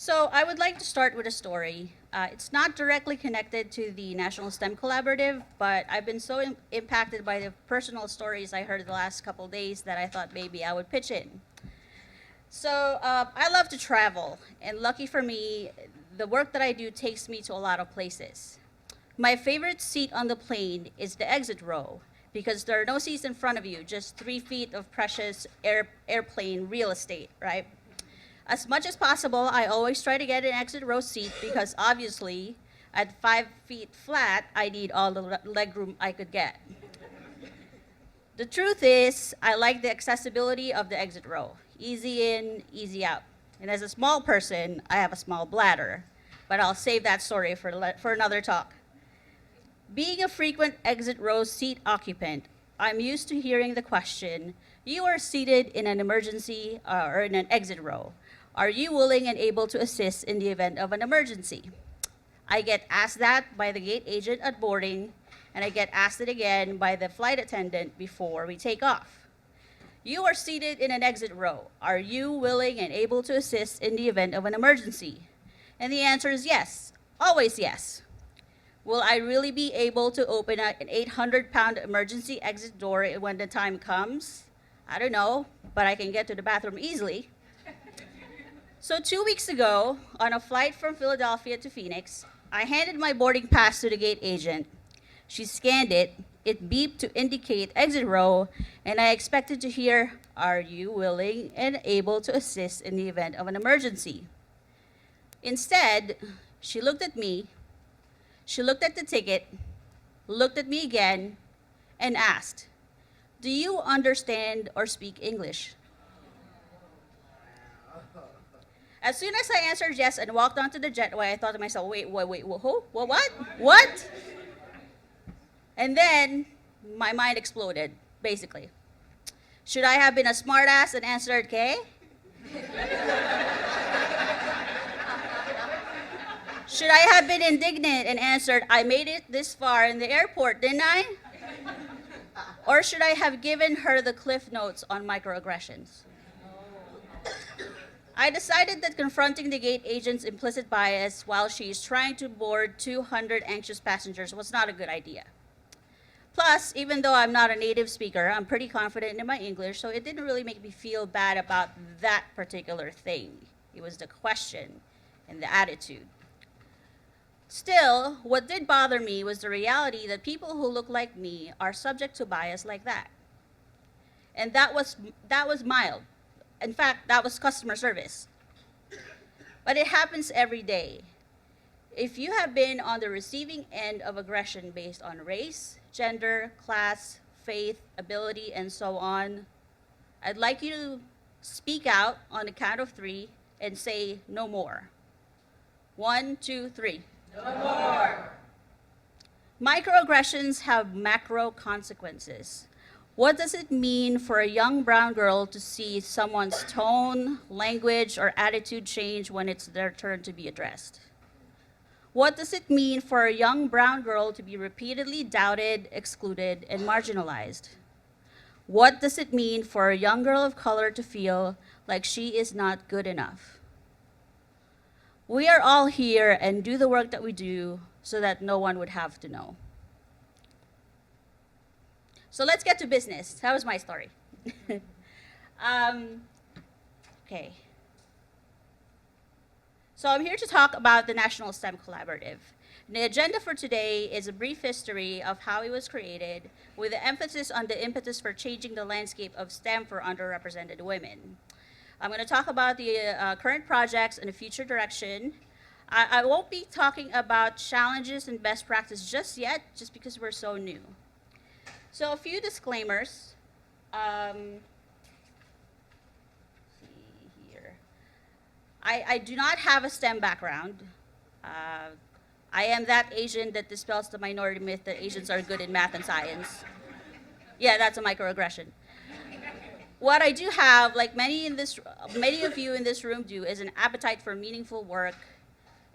So I would like to start with a story. It's not directly connected to the National STEM Collaborative, but I've been so impacted by the personal stories I heard the last couple days that I thought maybe I would pitch in. So I love to travel, and lucky for me, the work that I do takes me to a lot of places. My favorite seat on the plane is the exit row because there are no seats in front of you, just 3 feet of precious airplane real estate, right? As much as possible, I always try to get an exit row seat because obviously, at 5 feet flat, I need all the leg room I could get. The truth is, I like the accessibility of the exit row. Easy in, easy out. And as a small person, I have a small bladder, but I'll save that story for another talk. Being a frequent exit row seat occupant, I'm used to hearing the question, you are seated in an emergency or in an exit row. Are you willing and able to assist in the event of an emergency? I get asked that by the gate agent at boarding, and I get asked it again by the flight attendant before we take off. You are seated in an exit row. Are you willing and able to assist in the event of an emergency? And the answer is yes, always yes. Will I really be able to open an 800-pound emergency exit door when the time comes? I don't know, but I can get to the bathroom easily. So 2 weeks ago, on a flight from Philadelphia to Phoenix, I handed my boarding pass to the gate agent. She scanned it, it beeped to indicate exit row, and I expected to hear, are you willing and able to assist in the event of an emergency? Instead, she looked at me, she looked at the ticket, looked at me again, and asked, do you understand or speak English? As soon as I answered yes and walked onto the jetway, I thought to myself, wait, who? What? And then my mind exploded, basically. Should I have been a smartass and answered K? Should I have been indignant and answered, I made it this far in the airport, didn't I? Or should I have given her the cliff notes on microaggressions? I decided that confronting the gate agent's implicit bias while she is trying to board 200 anxious passengers was not a good idea. Plus, even though I'm not a native speaker, I'm pretty confident in my English, so it didn't really make me feel bad about that particular thing. It was the question and the attitude. Still, what did bother me was the reality that people who look like me are subject to bias like that. And that was mild. In fact, that was customer service. But it happens every day. If you have been on the receiving end of aggression based on race, gender, class, faith, ability, and so on, I'd like you to speak out on the count of 3 and say no more. 1, 2, 3. No more. Microaggressions have macro consequences. What does it mean for a young brown girl to see someone's tone, language, or attitude change when it's their turn to be addressed? What does it mean for a young brown girl to be repeatedly doubted, excluded, and marginalized? What does it mean for a young girl of color to feel like she is not good enough? We are all here and do the work that we do so that no one would have to know. So let's get to business. That was my story. Okay. So I'm here to talk about the National STEM Collaborative. And the agenda for today is a brief history of how it was created, with an emphasis on the impetus for changing the landscape of STEM for underrepresented women. I'm going to talk about the current projects and the future direction. I won't be talking about challenges and best practice just yet, just because we're so new. So a few disclaimers. See here. I do not have a STEM background. I am that Asian that dispels the minority myth that Asians are good in math and science. Yeah, that's a microaggression. What I do have, like many of you in this room do, is an appetite for meaningful work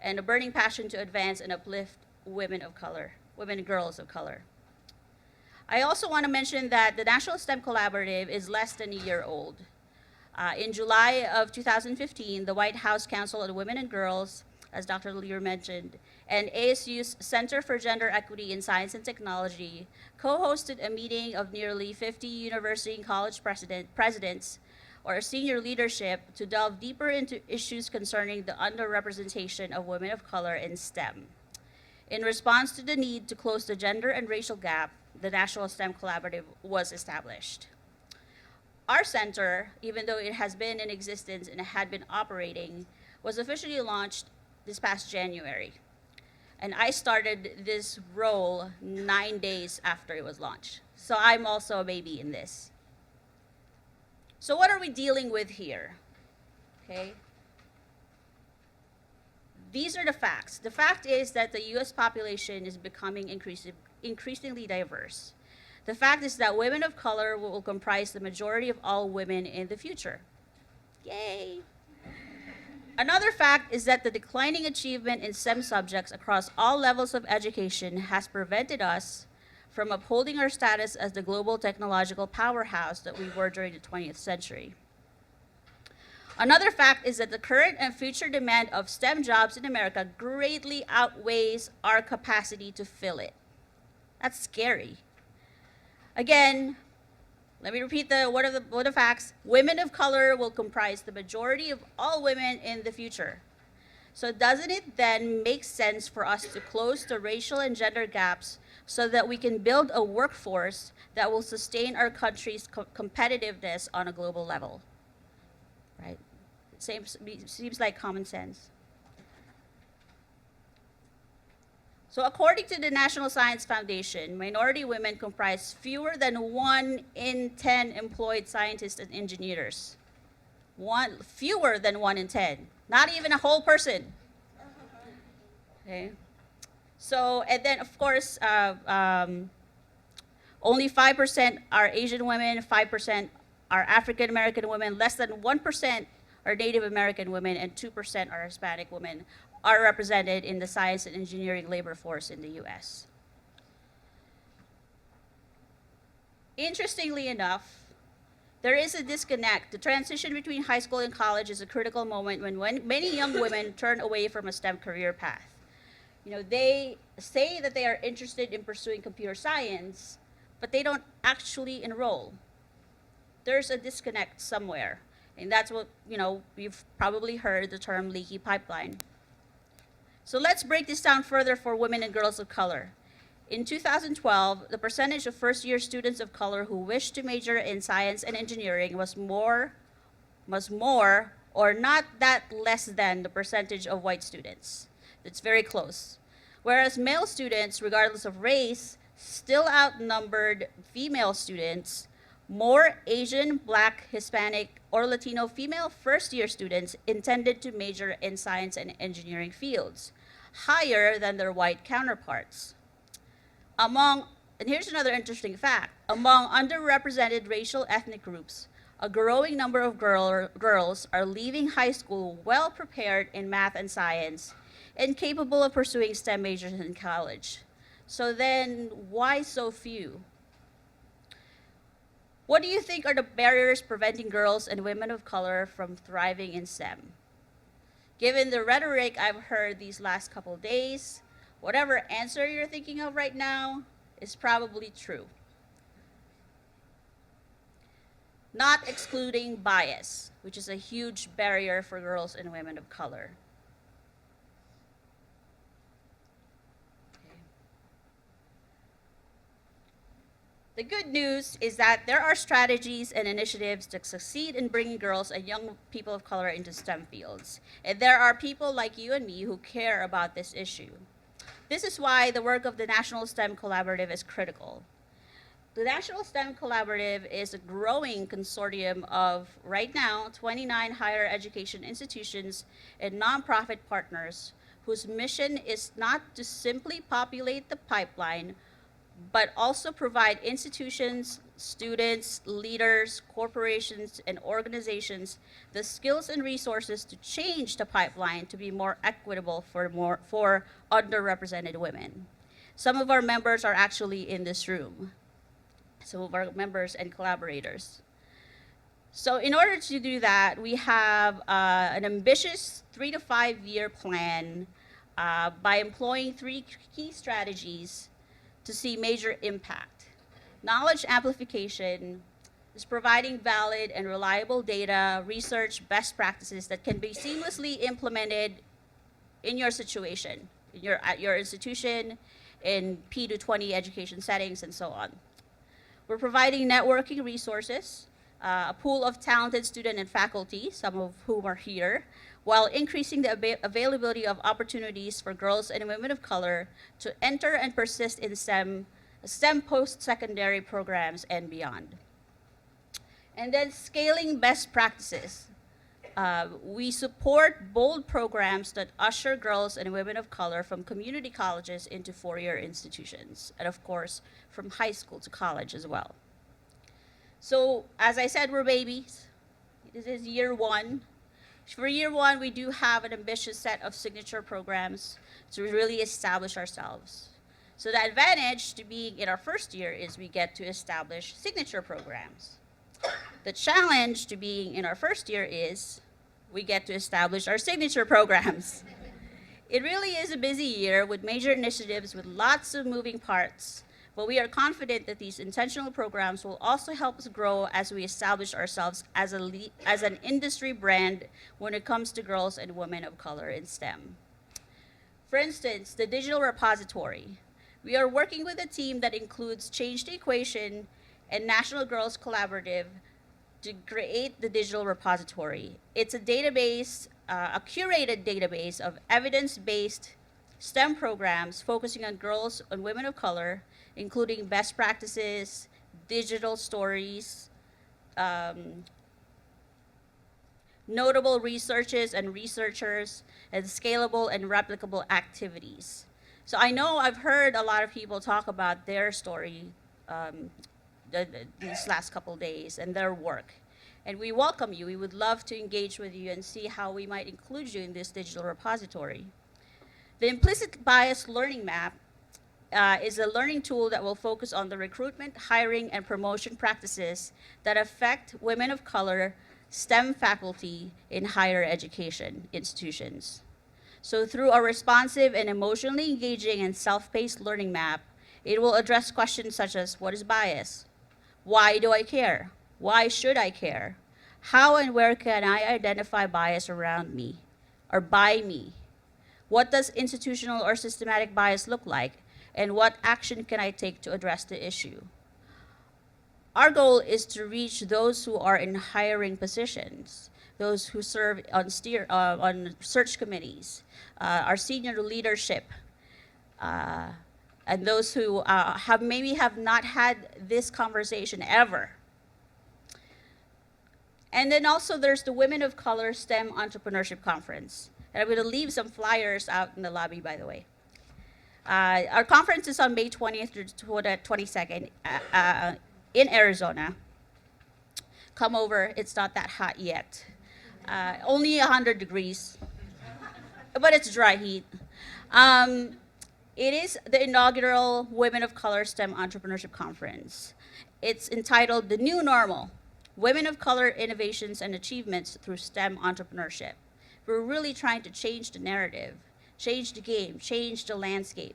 and a burning passion to advance and uplift women of color, women and girls of color. I also want to mention that the National STEM Collaborative is less than a year old. In July of 2015, the White House Council on Women and Girls, as Dr. Lear mentioned, and ASU's Center for Gender Equity in Science and Technology co-hosted a meeting of nearly 50 university and college presidents or senior leadership to delve deeper into issues concerning the underrepresentation of women of color in STEM. In response to the need to close the gender and racial gap, the National STEM Collaborative was established. Our center, even though it has been in existence and had been operating, was officially launched this past January. And I started this role 9 days after it was launched. So I'm also a baby in this. So what are we dealing with here? Okay. These are the facts. The fact is that the US population is becoming increasingly diverse. The fact is that women of color will comprise the majority of all women in the future. Yay! Another fact is that the declining achievement in STEM subjects across all levels of education has prevented us from upholding our status as the global technological powerhouse that we were during the 20th century. Another fact is that the current and future demand of STEM jobs in America greatly outweighs our capacity to fill it. That's scary. Again, let me repeat one of the facts. Women of color will comprise the majority of all women in the future. So doesn't it then make sense for us to close the racial and gender gaps so that we can build a workforce that will sustain our country's competitiveness on a global level? Right? Seems like common sense. So according to the National Science Foundation, minority women comprise fewer than 1 in 10 employed scientists and engineers. Fewer than 1 in 10, not even a whole person. Okay. So, and then of course, only 5% are Asian women, 5% are African American women, less than 1% are Native American women, and 2% are Hispanic women are represented in the science and engineering labor force in the US. Interestingly enough, there is a disconnect. The transition between high school and college is a critical moment when many young women turn away from a STEM career path. You know, they say that they are interested in pursuing computer science, but they don't actually enroll. There's a disconnect somewhere. And that's what, you've probably heard the term leaky pipeline. So let's break this down further for women and girls of color. In 2012, the percentage of first-year students of color who wished to major in science and engineering was more or not that less than the percentage of white students. It's very close. Whereas male students, regardless of race, still outnumbered female students, more Asian, Black, Hispanic, or Latino female first-year students intended to major in science and engineering fields, higher than their white counterparts. And here's another interesting fact, among underrepresented racial ethnic groups, a growing number of girls are leaving high school well prepared in math and science and capable of pursuing STEM majors in college. So then, why so few? What do you think are the barriers preventing girls and women of color from thriving in STEM? Given the rhetoric I've heard these last couple days, whatever answer you're thinking of right now is probably true. Not excluding bias, which is a huge barrier for girls and women of color. The good news is that there are strategies and initiatives to succeed in bringing girls and young people of color into STEM fields. And there are people like you and me who care about this issue. This is why the work of the National STEM Collaborative is critical. The National STEM Collaborative is a growing consortium of, right now, 29 higher education institutions and nonprofit partners whose mission is not to simply populate the pipeline, but also provide institutions, students, leaders, corporations, and organizations the skills and resources to change the pipeline to be more equitable for underrepresented women. Some of our members are actually in this room, some of our members and collaborators. So in order to do that, we have an ambitious 3 to 5 year plan by employing 3 key strategies to see major impact. Knowledge amplification is providing valid and reliable data, research, best practices that can be seamlessly implemented in your situation, at your institution, in P to 20 education settings, and so on. We're providing networking resources, a pool of talented student and faculty, some of whom are here, while increasing the availability of opportunities for girls and women of color to enter and persist in STEM post-secondary programs and beyond. And then scaling best practices. We support bold programs that usher girls and women of color from community colleges into four-year institutions, and of course, from high school to college as well. So, as I said, we're babies. This is year 1. For year 1, we do have an ambitious set of signature programs to really establish ourselves. So the advantage to being in our first year is we get to establish signature programs. The challenge to being in our first year is we get to establish our signature programs. It really is a busy year with major initiatives with lots of moving parts, but we are confident that these intentional programs will also help us grow as we establish ourselves as an industry brand when it comes to girls and women of color in STEM. For instance, the digital repository. We are working with a team that includes Change the Equation and National Girls Collaborative to create the digital repository. It's a database, a curated database of evidence-based STEM programs focusing on girls and women of color, including best practices, digital stories, notable researches and researchers, and scalable and replicable activities. So I know I've heard a lot of people talk about their story these last couple days and their work. And we welcome you. We would love to engage with you and see how we might include you in this digital repository. The Implicit Bias Learning Map is a learning tool that will focus on the recruitment, hiring, and promotion practices that affect women of color STEM faculty in higher education institutions. So through a responsive and emotionally engaging and self-paced learning map, it will address questions such as, what is bias? Why do I care? Why should I care? How and where can I identify bias around me or by me? What does institutional or systematic bias look like? And what action can I take to address the issue? Our goal is to reach those who are in hiring positions, those who serve on search committees, our senior leadership, and those who maybe have not had this conversation ever. And then also there's the Women of Color STEM Entrepreneurship Conference. And I'm going to leave some flyers out in the lobby, by the way. Our conference is on May 20th through the 22nd in Arizona. Come over, it's not that hot yet. Only 100 degrees, but it's dry heat. It is the inaugural Women of Color STEM Entrepreneurship Conference. It's entitled The New Normal, Women of Color Innovations and Achievements Through STEM Entrepreneurship. We're really trying to change the narrative, change the game, change the landscape.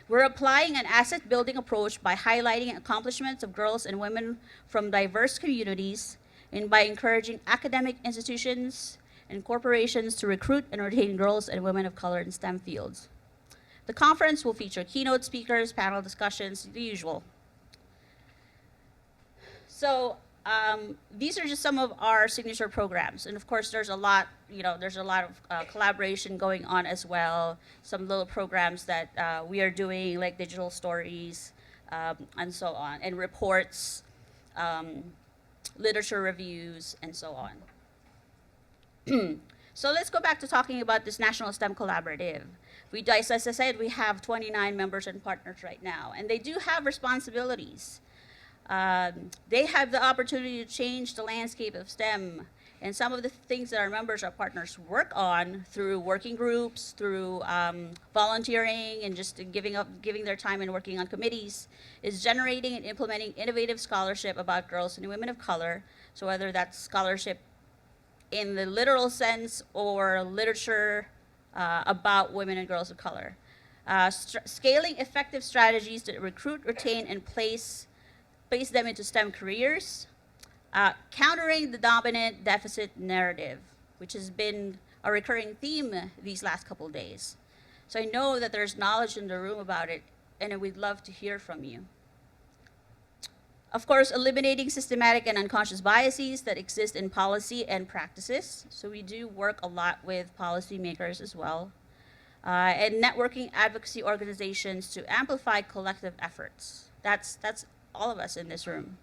We're applying an asset-building approach by highlighting accomplishments of girls and women from diverse communities and by encouraging academic institutions and corporations to recruit and retain girls and women of color in STEM fields. The conference will feature keynote speakers, panel discussions, the usual. So these are just some of our signature programs. And of course, there's a lot, there's a lot of collaboration going on as well. Some little programs that we are doing, like digital stories and so on, and reports, literature reviews, and so on. So let's go back to talking about this National STEM Collaborative. As I said, we have 29 members and partners right now, and they do have responsibilities. They have the opportunity to change the landscape of STEM, and some of the things that our members, our partners, work on through working groups, through volunteering, and just giving their time and working on committees, is generating and implementing innovative scholarship about girls and women of color So whether that's scholarship in the literal sense or literature about women and girls of color. Scaling effective strategies to recruit, retain, and place them into STEM careers. Countering the dominant deficit narrative, which has been a recurring theme these last couple of days. So I know that there's knowledge in the room about it, and we'd love to hear from you. Of course, eliminating systematic and unconscious biases that exist in policy and practices. So we do work a lot with policymakers as well. And networking advocacy organizations to amplify collective efforts. That's all of us in this room.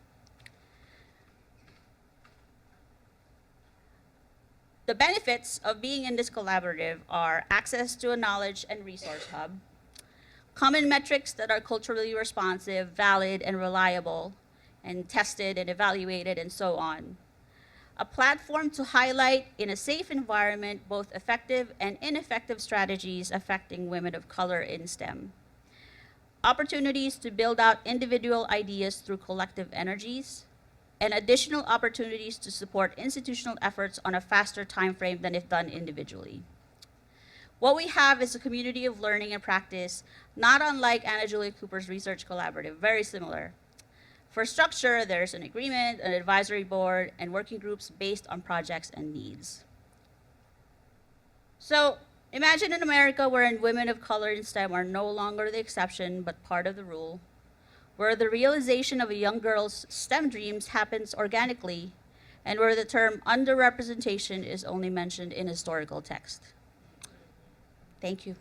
The benefits of being in this collaborative are access to a knowledge and resource hub, common metrics that are culturally responsive, valid, and reliable, and tested and evaluated, and so on. A platform to highlight in a safe environment both effective and ineffective strategies affecting women of color in STEM. Opportunities to build out individual ideas through collective energies, and additional opportunities to support institutional efforts on a faster time frame than if done individually. What we have is a community of learning and practice, not unlike Anna Julia Cooper's research collaborative, very similar. For structure, there's an agreement, an advisory board, and working groups based on projects and needs. So imagine an America wherein women of color in STEM are no longer the exception, but part of the rule, where the realization of a young girl's STEM dreams happens organically, and where the term underrepresentation is only mentioned in historical text. Thank you.